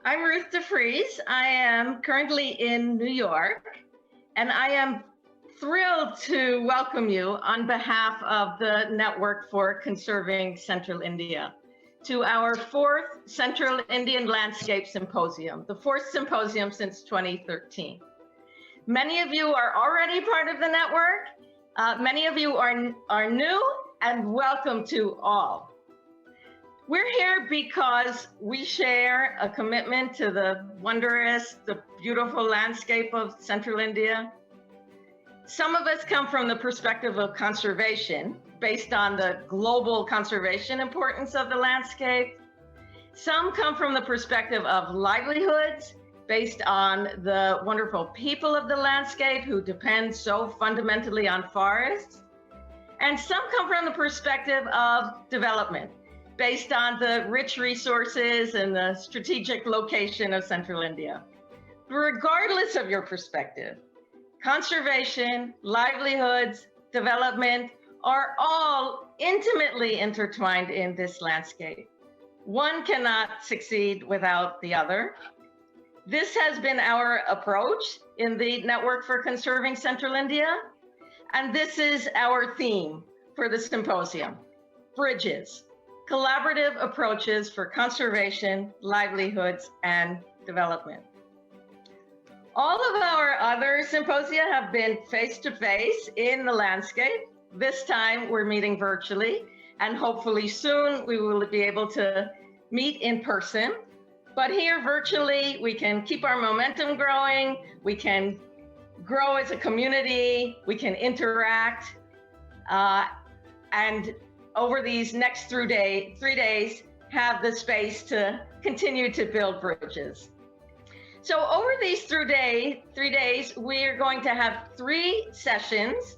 I'm Ruth DeFries. I am currently in New York, and I am thrilled to welcome you on behalf of the Network for Conserving Central India to our fourth Central Indian Landscape Symposium, the fourth symposium since 2013. Many of you are already part of the network. Many of you are new, and welcome to all. We're here because we share a commitment to the wondrous, the beautiful landscape of Central India. Some of us come from the perspective of conservation, based on the global conservation importance of the landscape. Some come from the perspective of livelihoods, based on the wonderful people of the landscape who depend so fundamentally on forests. And some come from the perspective of development, based on the rich resources and the strategic location of Central India. Regardless of your perspective, conservation, livelihoods, development are all intimately intertwined in this landscape. One cannot succeed without the other. This has been our approach in the Network for Conserving Central India, and this is our theme for the symposium: bridges. Collaborative approaches for conservation, livelihoods, and development. All of our other symposia have been face-to-face in the landscape. This time we're meeting virtually, and hopefully soon we will be able to meet in person. But here virtually, we can keep our momentum growing, we can grow as a community, we can interact, and over these next 3 days, have the space to continue to build bridges. So over these 3 days, we're going to have 3 sessions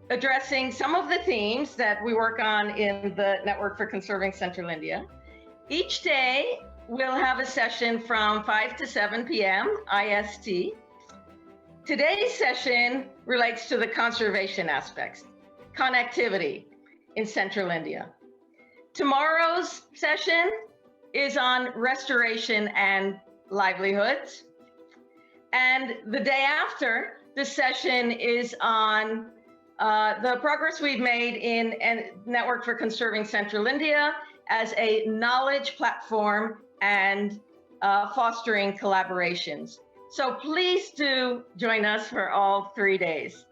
addressing some of the themes that we work on in the Network for Conserving Central India. Each day, we'll have a session from 5 to 7 p.m. IST. Today's session relates to the conservation aspects, connectivity in Central India. Tomorrow's session is on restoration and livelihoods. And the day after, the session is on the progress we've made in Network for Conserving Central India as a knowledge platform and fostering collaborations. So please do join us for all 3 days.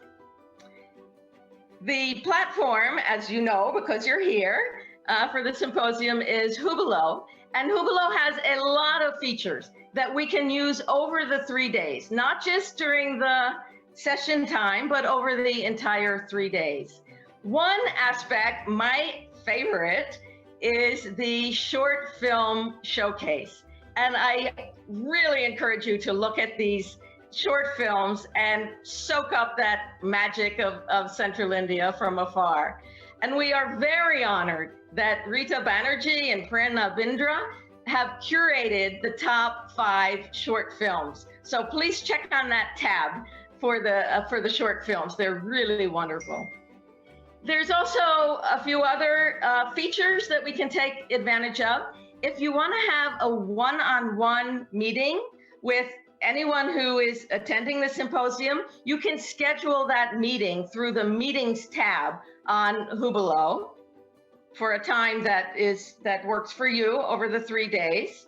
The platform, as you know, because you're here for the symposium, is Hubelo. And Hubelo has a lot of features that we can use over the 3 days, not just during the session time, but over the entire 3 days. One aspect, my favorite, is the short film showcase. And I really encourage you to look at these short films and soak up that magic of Central India from afar. And we are very honored that Rita Banerjee and Prerna Bindra have curated the top 5 short films. So please check on that tab for the short films. They're really wonderful. There's also a few other features that we can take advantage of. If you want to have a one-on-one meeting with anyone who is attending the symposium, you can schedule that meeting through the meetings tab on Hubelo for a time that works for you over the 3 days.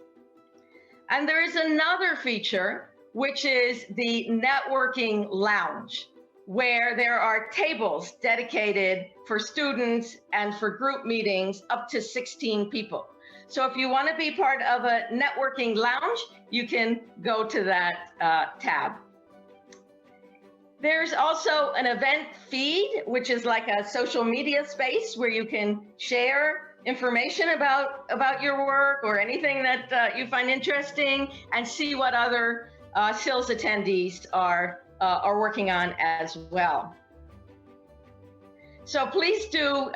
And there is another feature, which is the networking lounge, where there are tables dedicated for students and for group meetings up to 16 people. So if you want to be part of a networking lounge, you can go to that tab. There's also an event feed, which is like a social media space where you can share information about your work or anything that you find interesting, and see what other SILS attendees are working on as well. So please do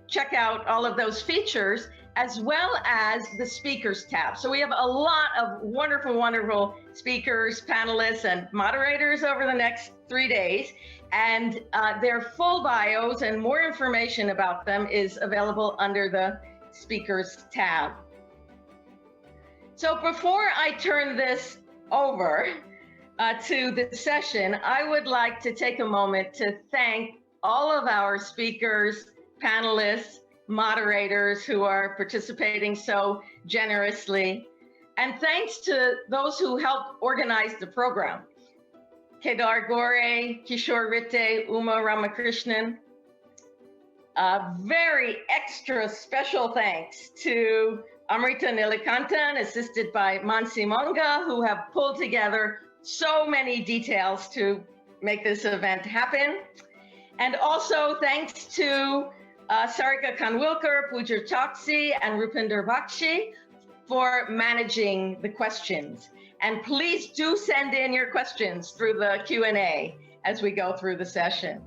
check out all of those features, as well as the speakers tab. So we have a lot of wonderful speakers, panelists, and moderators over the next 3 days. And their full bios and more information about them is available under the speakers tab. So before I turn this over to the session, I would like to take a moment to thank all of our speakers, panelists, moderators who are participating so generously. And thanks to those who helped organize the program. Kedar Gore, Kishore Ritte, Uma Ramakrishnan. Very extra special thanks to Amrita Nilikantan, assisted by Mansi Monga, who have pulled together so many details to make this event happen. And also thanks to Sarika Kanwilkar, Pooja Choksi, and Rupinder Bakshi for managing the questions. And please do send in your questions through the Q&A as we go through the session.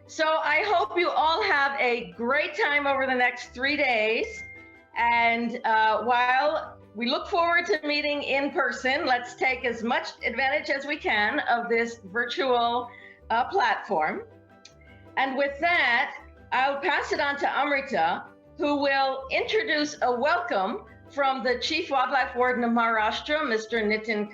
So I hope you all have a great time over the next 3 days. And while we look forward to meeting in person, let's take as much advantage as we can of this virtual platform. And with that, I'll pass it on to Amrita, who will introduce a welcome from the Chief Wildlife Warden of Maharashtra, Mr. Nitin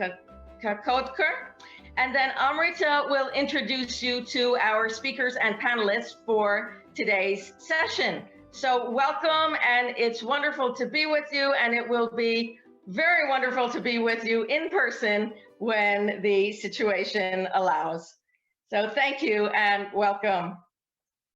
Kakodkar. And then Amrita will introduce you to our speakers and panelists for today's session. So welcome, and it's wonderful to be with you, and it will be very wonderful to be with you in person when the situation allows. So thank you and welcome.